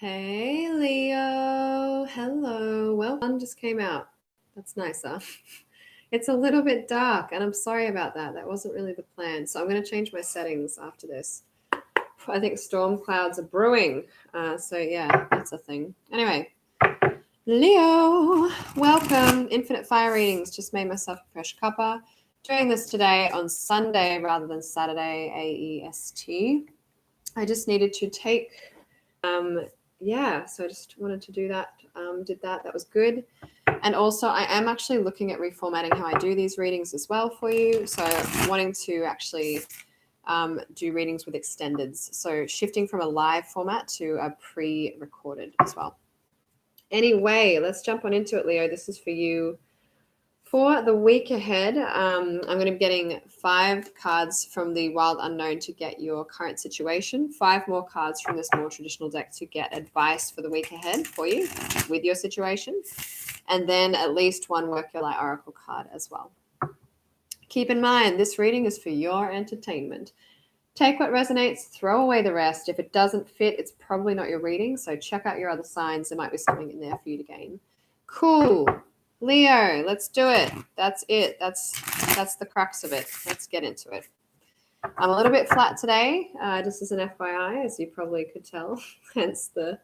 Hey, Leo. Hello. Well, one just came out. That's nicer. It's a little bit dark, and I'm sorry about that. That wasn't really the plan. So I'm going to change my settings after this. I think storm clouds are brewing. So yeah, that's a thing. Anyway, Leo, welcome. Infinite Fire Readings. Just made myself a fresh cuppa. Doing this today on Sunday rather than Saturday, AEST. I just needed to take so I just wanted to do that. Did that. That was good. And also, I am actually looking at reformatting how I do these readings as well for you. So, wanting to actually do readings with extendeds. So, shifting from a live format to a pre recorded as well. Anyway, let's jump on into it, Leo. This is for you. For the week ahead, I'm going to be getting 5 cards from the Wild Unknown to get your current situation, 5 more cards from this more traditional deck to get advice for the week ahead for you with your situation, and then at least 1 Work Your Light Oracle card as well. Keep in mind, this reading is for your entertainment. Take what resonates, throw away the rest. If it doesn't fit, it's probably not your reading, so check out your other signs. There might be something in there for you to gain. Cool. Leo, let's do it. That's it. That's the crux of it. Let's get into it. I'm a little bit flat today, just as an FYI, as you probably could tell. Hence I'm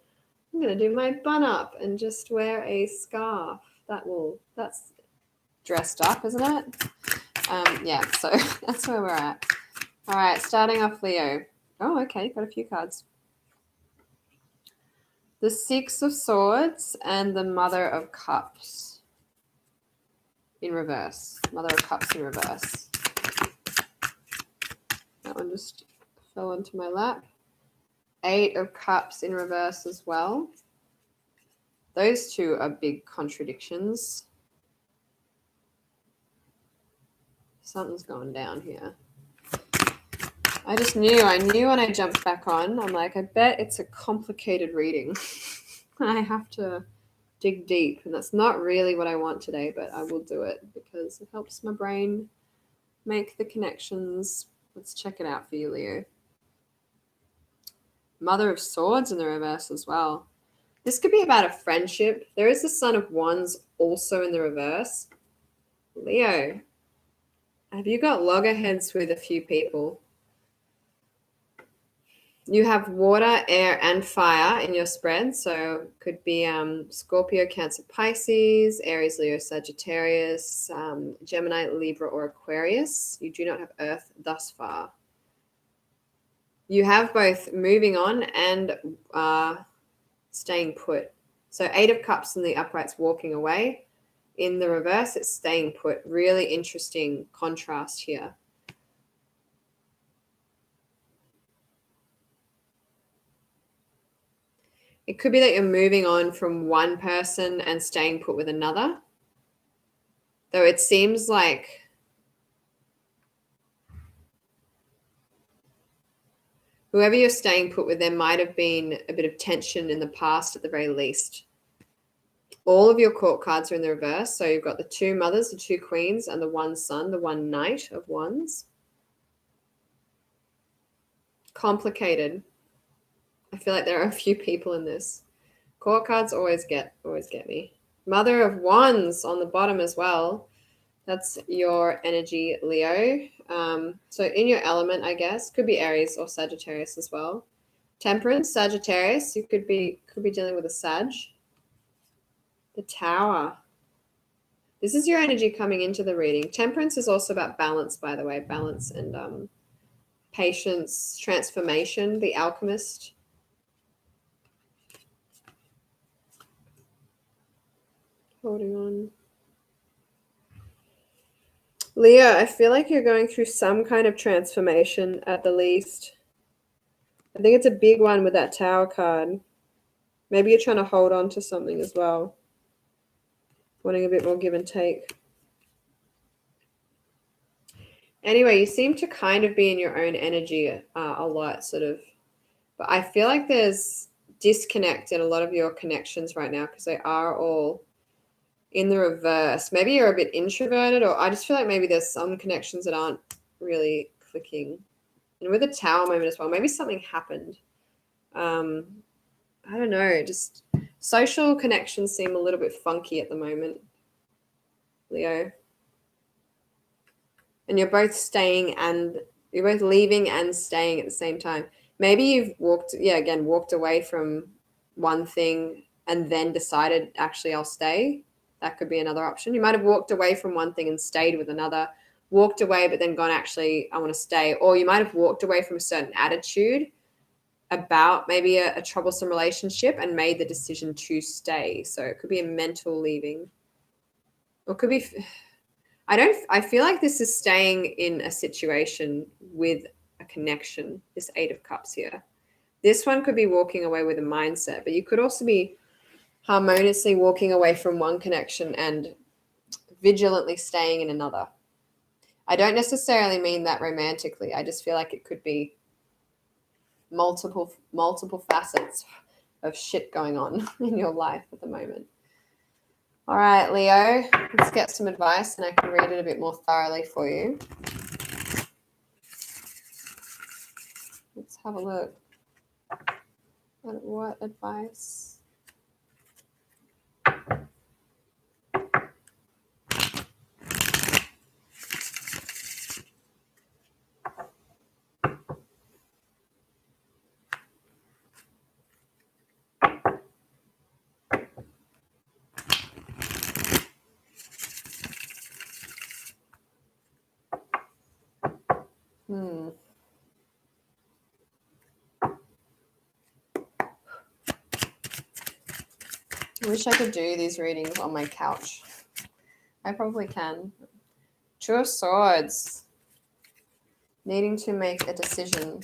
going to do my bun up and just wear a scarf. That's dressed up, isn't it? So that's where we're at. All right, starting off, Leo. Oh, okay, got a few cards. The 6 of Swords and the Mother of Cups. In reverse. Mother of Cups in reverse. That one just fell onto my lap. 8 of Cups in reverse as well. Those two are big contradictions. Something's going down here. I knew when I jumped back on, I'm like, I bet it's a complicated reading. I have to dig deep, and that's not really what I want today, but I will do it because it helps my brain make the connections. Let's check it out for you, Leo. Mother of Swords in the reverse as well. This could be about a friendship. There is the Son of Wands also in the reverse. Leo, have you got loggerheads with a few people? You have water, air, and fire in your spread. So could be Scorpio, Cancer, Pisces, Aries, Leo, Sagittarius, Gemini, Libra, or Aquarius. You do not have Earth thus far. You have both moving on and staying put. So 8 of Cups in the upright's walking away. In the reverse, it's staying put. Really interesting contrast here. It could be that you're moving on from one person and staying put with another. Though it seems like whoever you're staying put with, there might have been a bit of tension in the past at the very least. All of your court cards are in the reverse. So you've got the 2 mothers, the 2 queens, and the 1 son, the 1 knight of wands. Complicated. I feel like there are a few people in this. Court cards always get me. Mother of Wands on the bottom as well. That's your energy, Leo. So in your element, I guess, could be Aries or Sagittarius as well. Temperance, Sagittarius. You could be dealing with a Sag. The Tower. This is your energy coming into the reading. Temperance is also about balance, by the way. Balance and patience, transformation. The Alchemist. Holding on. Leo, I feel like you're going through some kind of transformation at the least. I think it's a big one with that Tower card. Maybe you're trying to hold on to something as well. Wanting a bit more give and take. Anyway, you seem to kind of be in your own energy a lot, sort of. But I feel like there's disconnect in a lot of your connections right now because they are all in the reverse. Maybe you're a bit introverted, or I just feel like maybe there's some connections that aren't really clicking. And with the Tower moment as well, maybe something happened. I don't know, just social connections seem a little bit funky at the moment, Leo. And you're both leaving and staying at the same time. Maybe you've walked away from one thing and then decided, actually, I'll stay. That could be another option. You might have walked away from one thing and stayed with another, walked away, but then gone, actually, I want to stay. Or you might have walked away from a certain attitude about maybe a troublesome relationship and made the decision to stay. So it could be a mental leaving. Or it could be, I feel like this is staying in a situation with a connection, this 8 of Cups here. This one could be walking away with a mindset, but you could also be harmoniously walking away from one connection and vigilantly staying in another. I don't necessarily mean that romantically. I just feel like it could be multiple facets of shit going on in your life at the moment. All right, Leo, let's get some advice and I can read it a bit more thoroughly for you. Let's have a look at what advice. I wish I could do these readings on my couch. I probably can. Two of Swords. Needing to make a decision.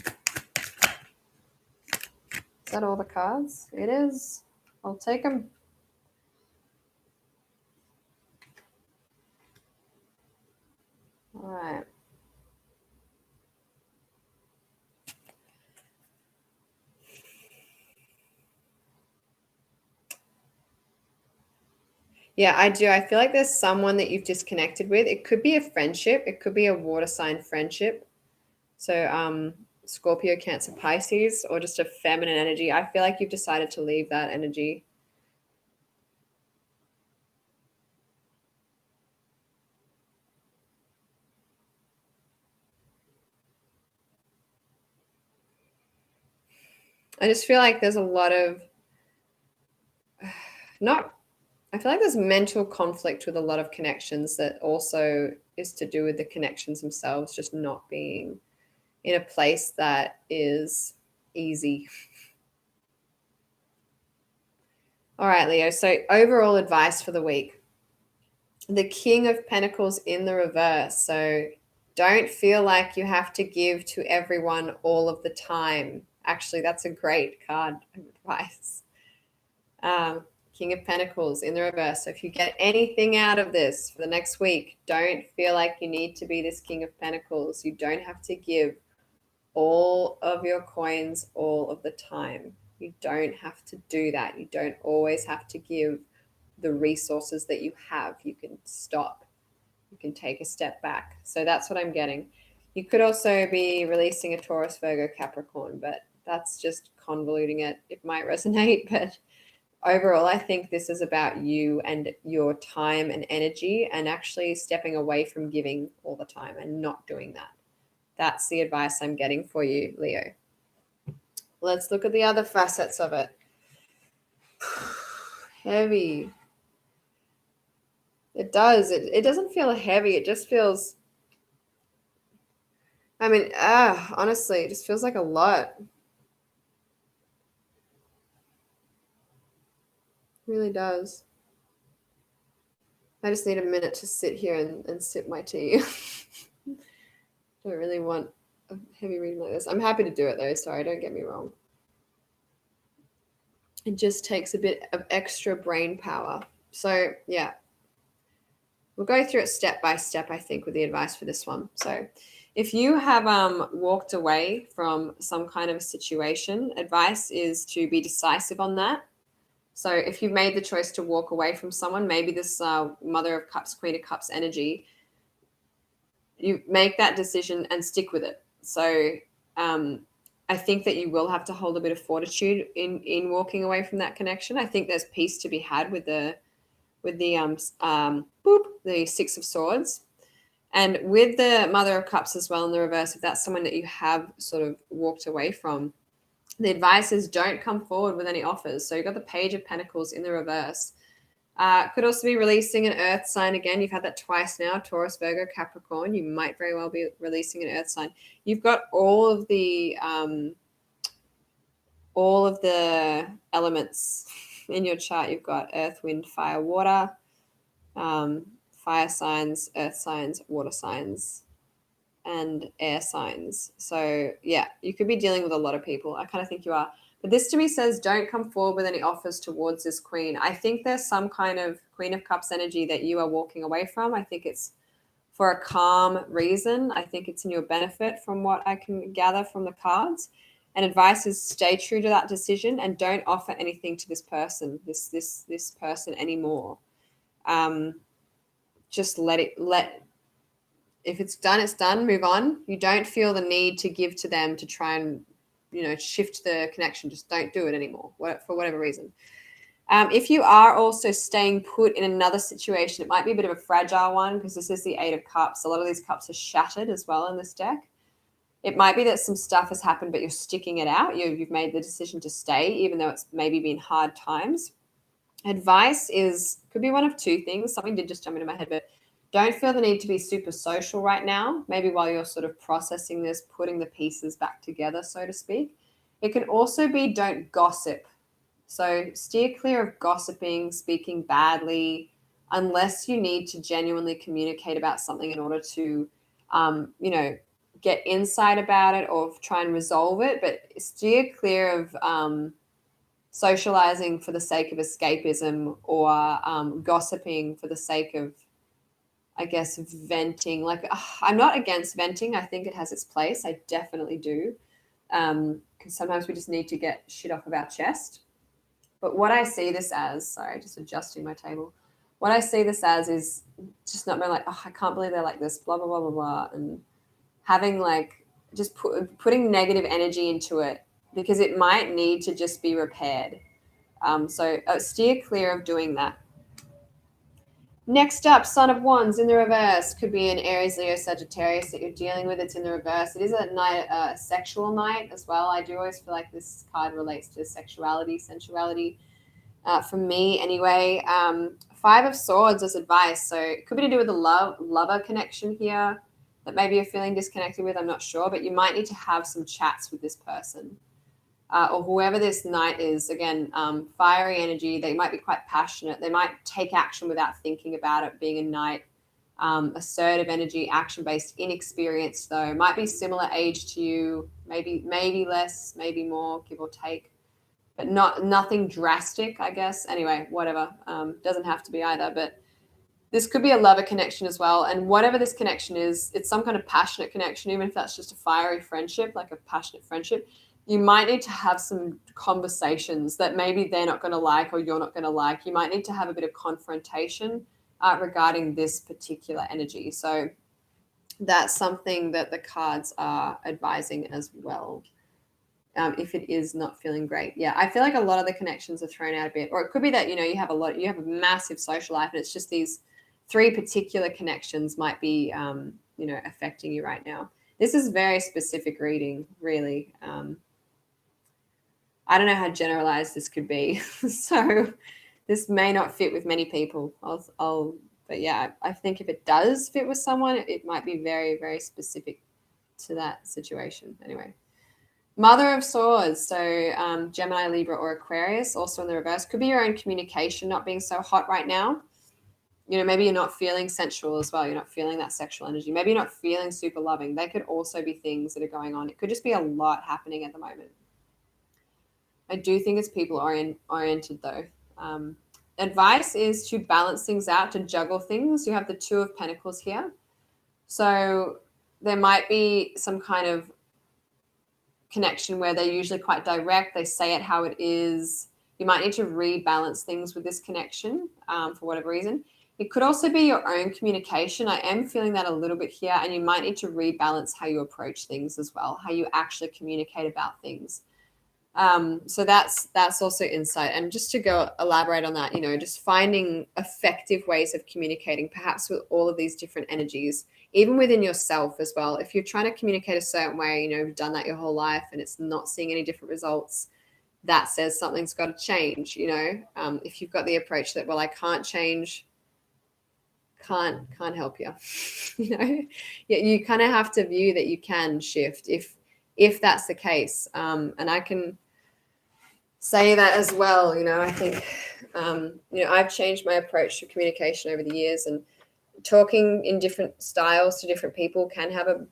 Is that all the cards? It is. I'll take them. All right. Yeah, I do. I feel like there's someone that you've disconnected with. It could be a friendship. It could be a water sign friendship. So Scorpio, Cancer, Pisces, or just a feminine energy. I feel like you've decided to leave that energy. I just feel like there's a lot of I feel like there's mental conflict with a lot of connections that also is to do with the connections themselves just not being in a place that is easy. All right, Leo. So overall advice for the week. The King of Pentacles in the reverse. So don't feel like you have to give to everyone all of the time. Actually, that's a great card of advice. King of Pentacles in the reverse. So if you get anything out of this for the next week, don't feel like you need to be this King of Pentacles. You don't have to give all of your coins all of the time. You don't have to do that. You don't always have to give the resources that you have. You can stop. You can take a step back. So that's what I'm getting. You could also be releasing a Taurus, Virgo, Capricorn, but that's just convoluting it. It might resonate, but overall, I think this is about you and your time and energy and actually stepping away from giving all the time and not doing that. That's the advice I'm getting for you, Leo. Let's look at the other facets of it. Heavy. It does. It doesn't feel heavy. It just feels, honestly, it just feels like a lot. It really does. I just need a minute to sit here and sip my tea. Don't really want a heavy reading like this. I'm happy to do it though. Sorry, don't get me wrong. It just takes a bit of extra brain power. So yeah, we'll go through it step by step, I think, with the advice for this one. So if you have walked away from some kind of a situation, advice is to be decisive on that. So if you've made the choice to walk away from someone, maybe this Mother of Cups, Queen of Cups energy, you make that decision and stick with it. So and I think that you will have to hold a bit of fortitude in walking away from that connection. I think there's peace to be had with the the Six of Swords. And with the Mother of Cups as well in the reverse, if that's someone that you have sort of walked away from, the advice is don't come forward with any offers. So you've got the Page of Pentacles in the reverse. Could also be releasing an earth sign again. You've had that twice now, Taurus, Virgo, Capricorn. You might very well be releasing an earth sign. You've got all of the elements in your chart. You've got earth, wind, fire, water, fire signs, earth signs, water signs, and air signs. So yeah, you could be dealing with a lot of people. I kind of think you are. But this to me says don't come forward with any offers towards this queen. I think there's some kind of Queen of Cups energy that you are walking away from. I think it's for a calm reason. I think it's in your benefit from what I can gather from the cards. And advice is stay true to that decision and don't offer anything to this person, this person anymore. Just if it's done, it's done, move on. You don't feel the need to give to them to try and, shift the connection. Just don't do it anymore for whatever reason. If you are also staying put in another situation, it might be a bit of a fragile one because this is the Eight of Cups. A lot of these cups are shattered as well in this deck. It might be that some stuff has happened, but you're sticking it out. You've made the decision to stay, even though it's maybe been hard times. Advice could be one of two things. Something did just jump into my head, but don't feel the need to be super social right now. Maybe while you're sort of processing this, putting the pieces back together, so to speak. It can also be don't gossip. So steer clear of gossiping, speaking badly, unless you need to genuinely communicate about something in order to, get insight about it or try and resolve it. But steer clear of socializing for the sake of escapism or gossiping for the sake of, I guess, venting. Like, I'm not against venting. I think it has its place. I definitely do. Because sometimes we just need to get shit off of our chest. But what I see this as, sorry, just adjusting my table. What I see this as is just not being like, I can't believe they're like this, blah, blah, blah, blah, blah. And having like just putting negative energy into it because it might need to just be repaired. So steer clear of doing that. Next up, Son of Wands in the reverse. Could be an Aries, Leo, Sagittarius that you're dealing with. It's in the reverse. It is a night, a sexual night as well. I do always feel like this card relates to sexuality, sensuality. For me, anyway. Five of Swords as advice. So it could be to do with a lover connection here that maybe you're feeling disconnected with. I'm not sure, but you might need to have some chats with this person. Or whoever this knight is, again, fiery energy. They might be quite passionate. They might take action without thinking about it, being a knight. Assertive energy, action-based, inexperienced though. Might be similar age to you, maybe less, maybe more, give or take. But nothing drastic, I guess. Anyway, whatever. Doesn't have to be either, but this could be a lover connection as well. And whatever this connection is, it's some kind of passionate connection, even if that's just a fiery friendship, like a passionate friendship. You might need to have some conversations that maybe they're not going to like or you're not going to like. You might need to have a bit of confrontation regarding this particular energy. So that's something that the cards are advising as well. If it is not feeling great. Yeah, I feel like a lot of the connections are thrown out a bit. Or it could be that, you have a massive social life and it's just these three particular connections might be, affecting you right now. This is very specific reading, really. I don't know how generalized this could be. So this may not fit with many people. But yeah, I think if it does fit with someone, it might be very, very specific to that situation. Anyway. Mother of Swords, so Gemini, Libra, or Aquarius, also in the reverse. Could be your own communication not being so hot right now. Maybe you're not feeling sensual as well. You're not feeling that sexual energy. Maybe you're not feeling super loving. They could also be things that are going on. It could just be a lot happening at the moment. I do think it's people oriented though. Advice is to balance things out, to juggle things. You have the Two of Pentacles here. So there might be some kind of connection where they're usually quite direct. They say it how it is. You might need to rebalance things with this connection for whatever reason. It could also be your own communication. I am feeling that a little bit here, and you might need to rebalance how you approach things as well, how you actually communicate about things. So that's also insight. And just to go elaborate on that, just finding effective ways of communicating, perhaps with all of these different energies, even within yourself as well. If you're trying to communicate a certain way, you've done that your whole life and it's not seeing any different results, that says something's got to change. If you've got the approach that, well, I can't change, can't help you. You kind of have to view that you can shift if that's the case. And I can say that as well. I think I've changed my approach to communication over the years, and talking in different styles to different people can have a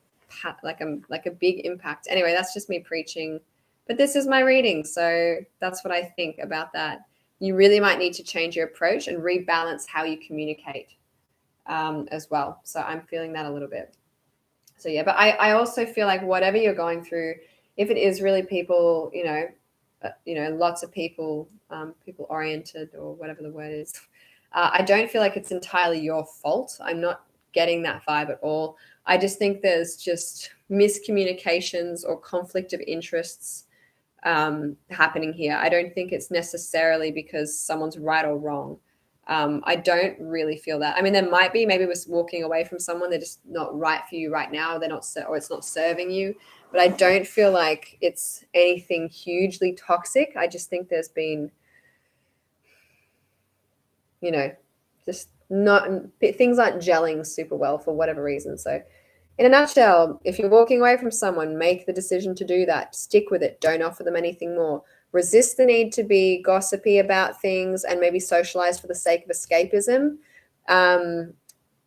big impact. Anyway, that's just me preaching, but this is my reading, so that's what I think about that. You really might need to change your approach and rebalance how you communicate as well. So I'm feeling that a little bit. So yeah, but I also feel like whatever you're going through, if it is really people, lots of people, people oriented, or whatever the word is, I don't feel like it's entirely your fault. I'm not getting that vibe at all. I just think there's just miscommunications or conflict of interests happening here. I don't think it's necessarily because someone's right or wrong. I don't really feel that. I mean, there might be, maybe we're walking away from someone, they're just not right for you right now. They're not, or it's not serving you. But I don't feel like it's anything hugely toxic. I just think there's been, just not, things aren't gelling super well for whatever reason. So in a nutshell, if you're walking away from someone, make the decision to do that. Stick with it. Don't offer them anything more. Resist the need to be gossipy about things and maybe socialize for the sake of escapism.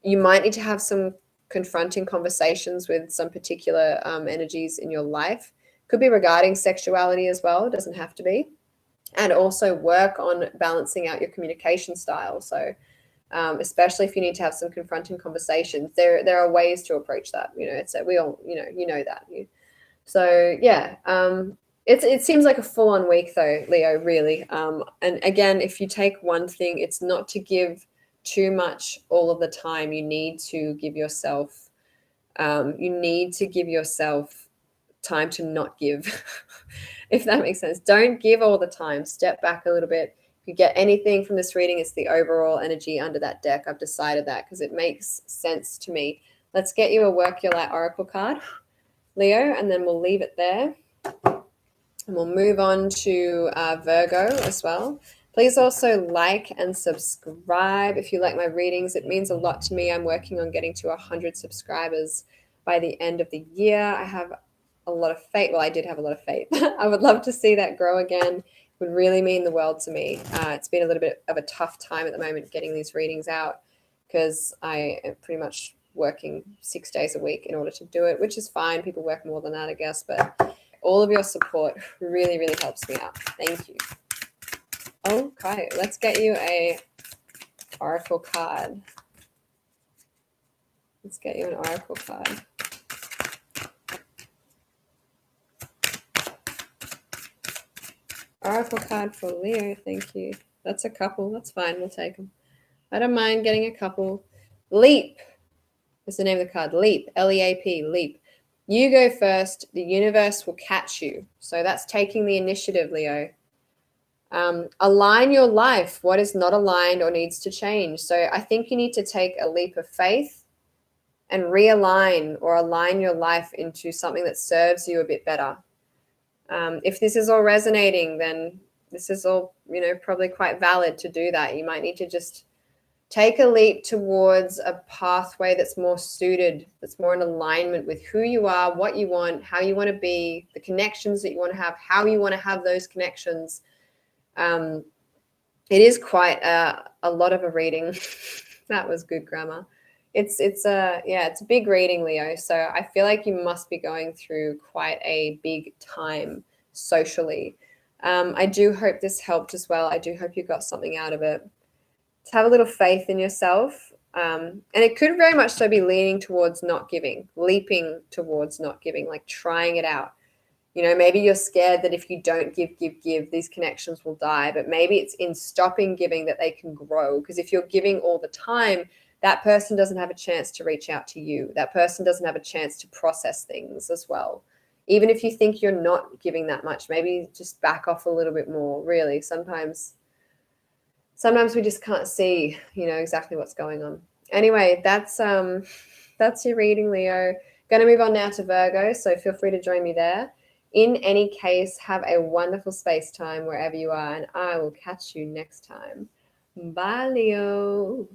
You might need to have some confronting conversations with some particular energies in your life. Could be regarding sexuality as well. It doesn't have to be. And also work on balancing out your communication style. So especially if you need to have some confronting conversations, there are ways to approach that. It's we all, that. So yeah, it seems like a full-on week though, Leo, really. And again, if you take one thing, it's not to give too much all of the time. You need to give yourself, time to not give, if that makes sense. Don't give all the time. Step back a little bit. If you get anything from this reading, it's the overall energy under that deck. I've decided that because it makes sense to me. Let's get you a Work Your Light Oracle card, Leo, and then we'll leave it there. And we'll move on to Virgo as well. Please also like and subscribe if you like my readings. It means a lot to me. I'm working on getting to 100 subscribers by the end of the year. I have a lot of faith. Well, I did have a lot of faith. I would love to see that grow again. It would really mean the world to me. It's been a little bit of a tough time at the moment getting these readings out because I am pretty much working 6 days a week in order to do it, which is fine. People work more than that, I guess, but all of your support really, really helps me out. Thank you. Okay, let's get you a oracle card. Let's get you an oracle card. Oracle card for Leo, thank you. That's a couple. That's fine. We'll take them. I don't mind getting a couple. Leap is the name of the card. Leap, L-E-A-P, leap. You go first. The universe will catch you. So that's taking the initiative, Leo. Align your life. What is not aligned or needs to change. So I think you need to take a leap of faith and realign or align your life into something that serves you a bit better. If this is all resonating, then this is all, probably quite valid to do that. You might need to just take a leap towards a pathway that's more suited, that's more in alignment with who you are, what you want, how you want to be, the connections that you want to have, how you want to have those connections. It is quite a lot of a reading. That was good grammar. It's a big reading, Leo. So I feel like you must be going through quite a big time socially. I do hope this helped as well. I do hope you got something out of it. To have a little faith in yourself. And it could very much so be leaning towards not giving, leaping towards not giving, like trying it out. You know, maybe you're scared that if you don't give, these connections will die. But maybe it's in stopping giving that they can grow. Because if you're giving all the time, that person doesn't have a chance to reach out to you. That person doesn't have a chance to process things as well. Even if you think you're not giving that much, maybe just back off a little bit more. Really, sometimes we just can't see, you know, exactly what's going on. Anyway, that's your reading, Leo. Going to move on now to Virgo, so feel free to join me there. In any case, have a wonderful space time wherever you are, and I will catch you next time. Bye, Leo.